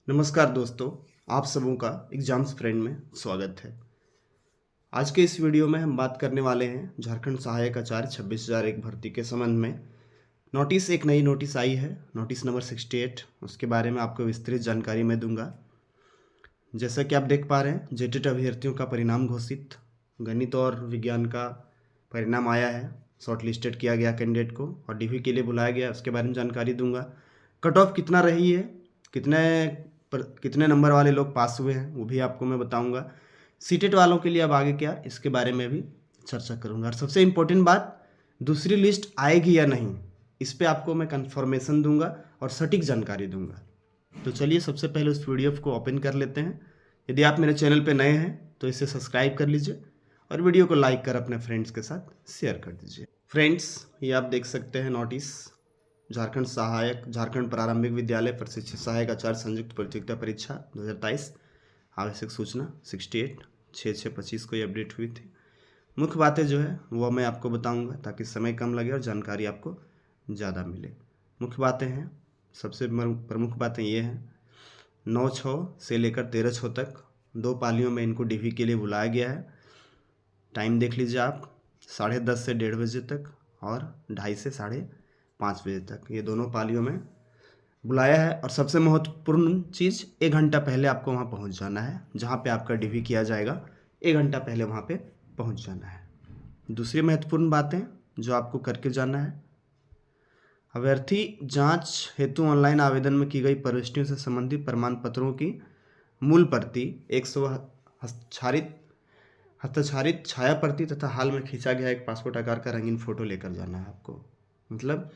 नमस्कार दोस्तों, आप सबों का एग्जाम्स फ्रेंड में स्वागत है। आज के इस वीडियो में हम बात करने वाले हैं झारखंड सहायक आचार्य 26,001 भर्ती के संबंध में। एक नई नोटिस आई है, नोटिस नंबर 68। उसके बारे में आपको विस्तृत जानकारी मैं दूंगा। जैसा कि आप देख पा रहे हैं, जेटेट अभ्यर्थियों का परिणाम घोषित, गणित और विज्ञान का परिणाम आया है। शॉर्ट लिस्टेड किया गया कैंडिडेट को और डीवी के लिए बुलाया गया, उसके बारे में जानकारी दूंगा। कट ऑफ कितना रही है, कितने नंबर वाले लोग पास हुए हैं, वो भी आपको मैं बताऊंगा। सीटेट वालों के लिए अब आगे क्या, इसके बारे में भी चर्चा करूंगा। और सबसे इम्पोर्टेंट बात, दूसरी लिस्ट आएगी या नहीं, इस पर आपको मैं कंफर्मेशन दूंगा और सटीक जानकारी दूंगा। तो चलिए सबसे पहले उस पीडीएफ को ओपन कर लेते हैं। यदि आप मेरे चैनल पर नए हैं तो इसे सब्सक्राइब कर लीजिए और वीडियो को लाइक कर अपने फ्रेंड्स के साथ शेयर कर दीजिए। फ्रेंड्स, ये आप देख सकते हैं नोटिस, झारखंड प्रारंभिक विद्यालय प्रशिक्षित सहायक आचार्य संयुक्त प्रतियोगिता परीक्षा 2023 आवश्यक सूचना 68/6/25 को ये अपडेट हुई थी। मुख्य बातें जो है वो मैं आपको बताऊंगा ताकि समय कम लगे और जानकारी आपको ज़्यादा मिले। मुख्य बातें हैं, सबसे प्रमुख बातें ये हैं, 9/6 से लेकर 13/6 तक 2 पालियों में इनको डीवी के लिए बुलाया गया है। टाइम देख लीजिए आप, 10:30 से 1:30 बजे तक और 2:30 से 5:30 बजे तक, ये दोनों पालियों में बुलाया है। और सबसे महत्वपूर्ण चीज़, 1 घंटा पहले आपको वहाँ पहुँच जाना है, जहाँ पे आपका डीवी किया जाएगा 1 घंटा पहले वहाँ पे पहुँच जाना है। दूसरी महत्वपूर्ण बातें जो आपको करके जाना है, अभ्यर्थी जांच हेतु ऑनलाइन आवेदन में की गई प्रविष्टियों से संबंधित प्रमाण पत्रों की मूल प्रति, 100 हस्ताक्षरित छाया प्रति तथा हाल में खींचा गया एक पासपोर्ट आकार का रंगीन फोटो लेकर जाना है आपको। मतलब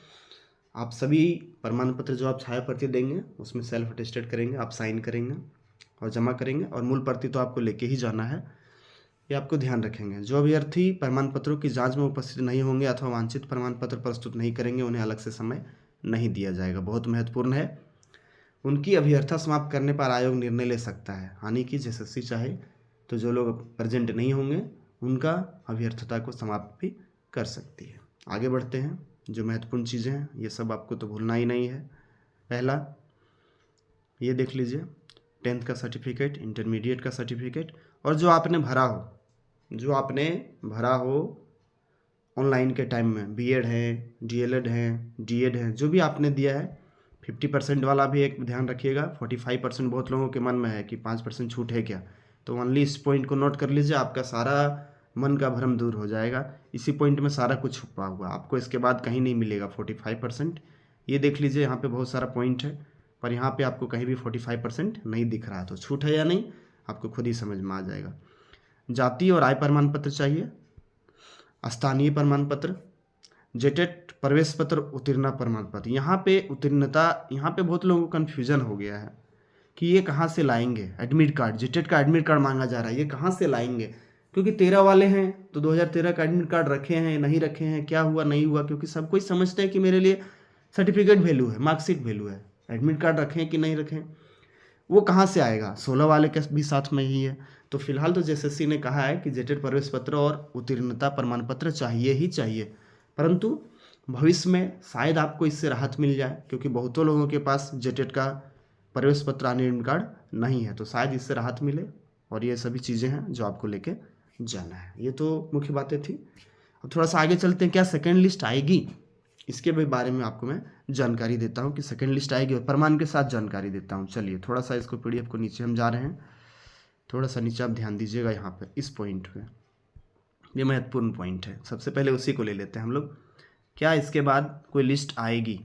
आप सभी प्रमाण पत्र जो आप छाया प्रति देंगे उसमें सेल्फ अटेस्टेड करेंगे, आप साइन करेंगे और जमा करेंगे, और मूल प्रति तो आपको लेके ही जाना है, ये आपको ध्यान रखेंगे। जो अभ्यर्थी प्रमाण पत्रों की जांच में उपस्थित नहीं होंगे अथवा वांछित प्रमाण पत्र प्रस्तुत नहीं करेंगे, उन्हें अलग से समय नहीं दिया जाएगा। बहुत महत्वपूर्ण है, उनकी अभ्यर्था समाप्त करने पर आयोग निर्णय ले सकता है, हानि की जैसे चाहे तो जो लोग प्रेजेंट नहीं होंगे उनका अभ्यर्थता को समाप्त भी कर सकती है। आगे बढ़ते हैं, जो महत्वपूर्ण चीज़ें हैं ये सब आपको तो भूलना ही नहीं है। पहला ये देख लीजिए, 10th का सर्टिफिकेट, इंटरमीडिएट का सर्टिफिकेट, और जो आपने भरा हो ऑनलाइन के टाइम में, बीएड है, डीएलएड है, डीएड है, जो भी आपने दिया है। 50% वाला भी एक ध्यान रखिएगा। 45% बहुत लोगों के मन में है कि 5% छूट है क्या, तो ओनली इस पॉइंट को नोट कर लीजिए, आपका सारा मन का भ्रम दूर हो जाएगा। इसी पॉइंट में सारा कुछ छुपा हुआ, आपको इसके बाद कहीं नहीं मिलेगा 45%। ये देख लीजिए, यहाँ पे बहुत सारा पॉइंट है, पर यहाँ पे आपको कहीं भी 45% नहीं दिख रहा है, तो छूट है या नहीं आपको खुद ही समझ में आ जाएगा। जाति और आय प्रमाण पत्र चाहिए, स्थानीय प्रमाण पत्र, जेटेट प्रवेश पत्र, उत्तीर्ण प्रमाण पत्र। यहाँ पे उत्तीर्णता, यहाँ पे बहुत लोगों को कन्फ्यूजन हो गया है कि ये कहाँ से लाएंगे। एडमिट कार्ड, जेटेट का एडमिट कार्ड मांगा जा रहा है, ये कहाँ से लाएंगे, क्योंकि 13 वाले हैं तो 2013 का एडमिट कार्ड रखे हैं नहीं रखे हैं, क्या हुआ नहीं हुआ, क्योंकि सब कोई समझते हैं कि मेरे लिए सर्टिफिकेट वैल्यू है, मार्कशीट वैल्यू है, एडमिट कार्ड रखें कि नहीं रखें, वो कहाँ से आएगा। 16 वाले के भी साथ में ही है। तो फिलहाल तो जेएसएससी ने कहा है कि जेटेट प्रवेश पत्र और उत्तीर्णता प्रमाण पत्र चाहिए ही चाहिए, परंतु भविष्य में शायद आपको इससे राहत मिल जाए, क्योंकि बहुतों लोगों के पास जेटेट का प्रवेश पत्र एडमिट कार्ड नहीं है, तो शायद इससे राहत मिले। और ये सभी चीज़ें हैं जो आपको लेके जाना है। ये तो मुख्य बातें थी। अब थोड़ा सा आगे चलते हैं, क्या सेकेंड लिस्ट आएगी, इसके भी बारे में आपको मैं जानकारी देता हूँ कि सेकेंड लिस्ट आएगी, और प्रमाण के साथ जानकारी देता हूँ। चलिए थोड़ा सा इसको पीडीएफ को नीचे हम जा रहे हैं, थोड़ा सा नीचे आप ध्यान दीजिएगा यहाँ पे इस पॉइंट पे, ये महत्वपूर्ण पॉइंट है। सबसे पहले उसी को ले लेते हैं हम लोग। क्या इसके बाद कोई लिस्ट आएगी,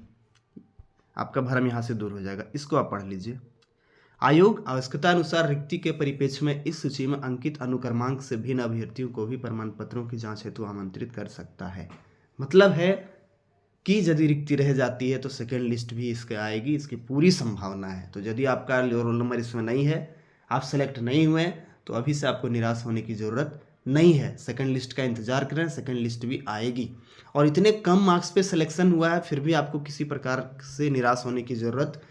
आपका भ्रम यहाँ से दूर हो जाएगा। इसको आप पढ़ लीजिए। आयोग आवश्यकता अनुसार रिक्ति के परिप्रेक्ष्य में इस सूची में अंकित अनुक्रमांक से भिन्न अभ्यर्थियों को भी प्रमाण पत्रों की जांच हेतु आमंत्रित कर सकता है। मतलब है कि यदि रिक्ति रह जाती है तो सेकेंड लिस्ट भी इसके आएगी, इसकी पूरी संभावना है। तो यदि आपका रोल नंबर इसमें नहीं है, आप सेलेक्ट नहीं हुए, तो अभी से आपको निराश होने की ज़रूरत नहीं है। सेकंड लिस्ट का इंतजार करें, सेकंड लिस्ट भी आएगी। और इतने कम मार्क्स पे सिलेक्शन हुआ है, फिर भी आपको किसी प्रकार से निराश होने की ज़रूरत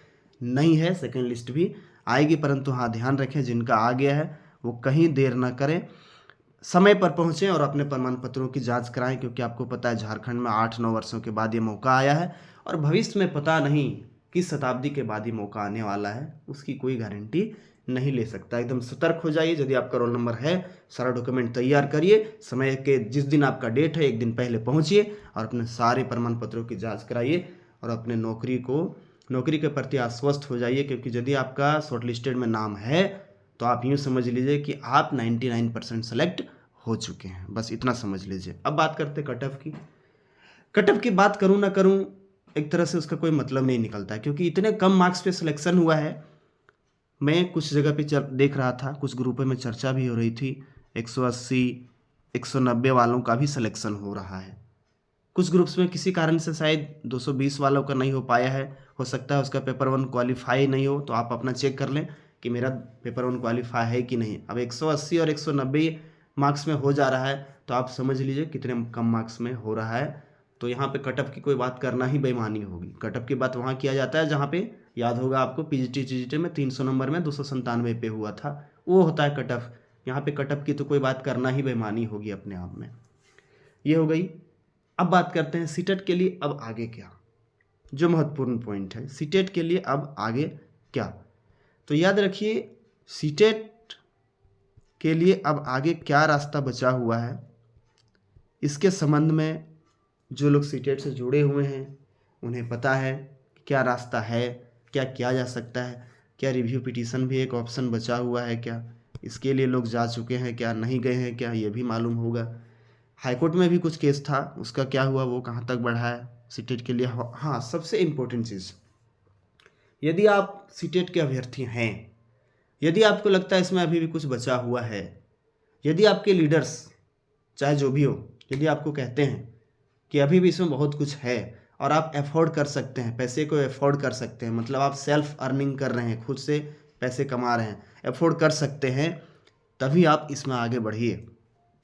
नहीं है, सेकंड लिस्ट भी आएगी। परंतु हाँ, ध्यान रखें, जिनका आ गया है वो कहीं देर ना करें, समय पर पहुँचें और अपने प्रमाण पत्रों की जांच कराएं, क्योंकि आपको पता है झारखंड में 8-9 वर्षों के बाद ये मौका आया है, और भविष्य में पता नहीं किस शताब्दी के बाद ही मौका आने वाला है उसकी कोई गारंटी नहीं ले सकता। एकदम सतर्क हो जाइए। यदि आपका रोल नंबर है, सारा डॉक्यूमेंट तैयार करिए, समय के जिस दिन आपका डेट है एक दिन पहले पहुंचिए और अपने सारे प्रमाण पत्रों की जांच कराइए और अपने नौकरी के प्रति आश्वस्त हो जाइए, क्योंकि यदि आपका शॉर्टलिस्टेड में नाम है तो आप यूँ समझ लीजिए कि आप 99% सेलेक्ट हो चुके हैं। बस इतना समझ लीजिए। अब बात करते कट ऑफ की। कट ऑफ की बात करूँ ना करूँ, एक तरह से उसका कोई मतलब नहीं निकलता है, क्योंकि इतने कम मार्क्स पे सिलेक्शन हुआ है। मैं कुछ जगह पे देख रहा था, कुछ ग्रुपों में चर्चा भी हो रही थी 180 190 वालों का भी सिलेक्शन हो रहा है। कुछ ग्रुप्स में किसी कारण से शायद 220 वालों का नहीं हो पाया है। हो सकता है उसका पेपर 1 क्वालिफाई नहीं हो, तो आप अपना चेक कर लें कि मेरा पेपर 1 क्वालिफाई है कि नहीं। अब 180 और 190 मार्क्स में हो जा रहा है, तो आप समझ लीजिए कितने कम मार्क्स में हो रहा है। तो यहाँ पे कट ऑफ की कोई बात करना ही बेईमानी होगी। कट ऑफ की बात वहाँ किया जाता है जहाँ पे, याद होगा आपको, पीजीटी में 300 नंबर में 297 पे हुआ था, वो होता है कट ऑफ। यहाँ पे कट ऑफ की तो कोई बात करना ही बेईमानी होगी अपने आप में। ये हो गई। अब बात करते हैं सीटेट के लिए अब आगे क्या, जो महत्वपूर्ण पॉइंट है सीटेट के लिए अब आगे क्या। तो याद रखिए सीटेट के लिए अब आगे क्या रास्ता बचा हुआ है, इसके संबंध में जो लोग सीटेट से जुड़े हुए हैं उन्हें पता है क्या रास्ता है, क्या किया जा सकता है, क्या रिव्यू पिटीशन भी एक ऑप्शन बचा हुआ है, क्या इसके लिए लोग जा चुके हैं, क्या नहीं गए हैं, क्या ये भी मालूम होगा। हाईकोर्ट में भी कुछ केस था, उसका क्या हुआ, वो कहाँ तक बढ़ा है सीटेट के लिए। हाँ, सबसे इम्पोर्टेंट चीज़, यदि आप सीटेट के अभ्यर्थी हैं, यदि आपको लगता है इसमें अभी भी कुछ बचा हुआ है, यदि आपके लीडर्स चाहे जो भी हो, यदि आपको कहते हैं कि अभी भी इसमें बहुत कुछ है और आप अफोर्ड कर सकते हैं, पैसे को अफोर्ड कर सकते हैं, मतलब आप सेल्फ अर्निंग कर रहे हैं, खुद से पैसे कमा रहे हैं, अफोर्ड कर सकते हैं, तभी आप इसमें आगे बढ़िए।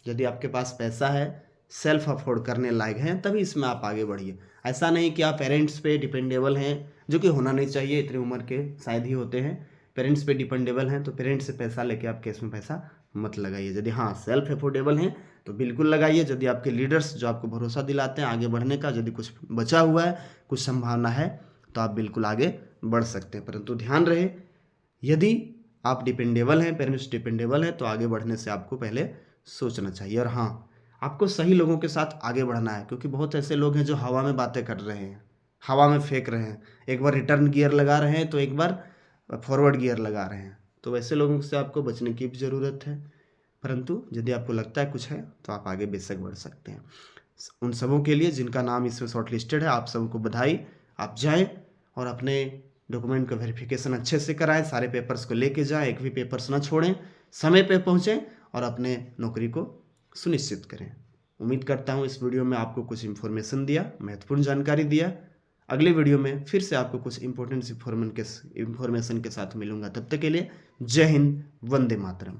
यदि आपके पास पैसा है, सेल्फ अफोर्ड करने लायक हैं, तभी इसमें आप आगे बढ़िए। ऐसा नहीं कि आप पेरेंट्स पे डिपेंडेबल हैं, जो कि होना नहीं चाहिए, इतनी उम्र के शायद ही होते हैं। पेरेंट्स पे डिपेंडेबल हैं तो पेरेंट्स से पैसा लेके आप केस में पैसा मत लगाइए। यदि हाँ सेल्फ अफोर्डेबल हैं तो बिल्कुल लगाइए। यदि आपके लीडर्स जो आपको भरोसा दिलाते हैं आगे बढ़ने का, यदि कुछ बचा हुआ है, कुछ संभावना है, तो आप बिल्कुल आगे बढ़ सकते हैं। परंतु ध्यान रहे, यदि आप डिपेंडेबल हैं, पेरेंट्स डिपेंडेबल हैं, तो आगे बढ़ने से आपको पहले सोचना चाहिए। और हाँ, आपको सही लोगों के साथ आगे बढ़ना है, क्योंकि बहुत ऐसे लोग हैं जो हवा में बातें कर रहे हैं, हवा में फेंक रहे हैं, एक बार रिटर्न गियर लगा रहे हैं तो एक बार फॉरवर्ड गियर लगा रहे हैं। तो वैसे लोगों से आपको बचने की भी ज़रूरत है। परंतु यदि आपको लगता है कुछ है तो आप आगे बेशक बढ़ सकते हैं। उन सबों के लिए जिनका नाम इसमें शॉर्ट लिस्टेड है, आप सबको बधाई। आप जाएं और अपने डॉक्यूमेंट का वेरिफिकेशन अच्छे से कराएं, सारे पेपर्स को लेके जाएं, एक भी पेपर्स ना छोड़ें, समय पे पहुंचें और अपने नौकरी को सुनिश्चित करें। उम्मीद करता हूं इस वीडियो में आपको कुछ इन्फॉर्मेशन दिया, महत्वपूर्ण जानकारी दिया। अगले वीडियो में फिर से आपको कुछ इंपॉर्टेंट इन्फॉर्मेशन के साथ मिलूंगा। तब तक के लिए जय हिंद, वंदे मातरम।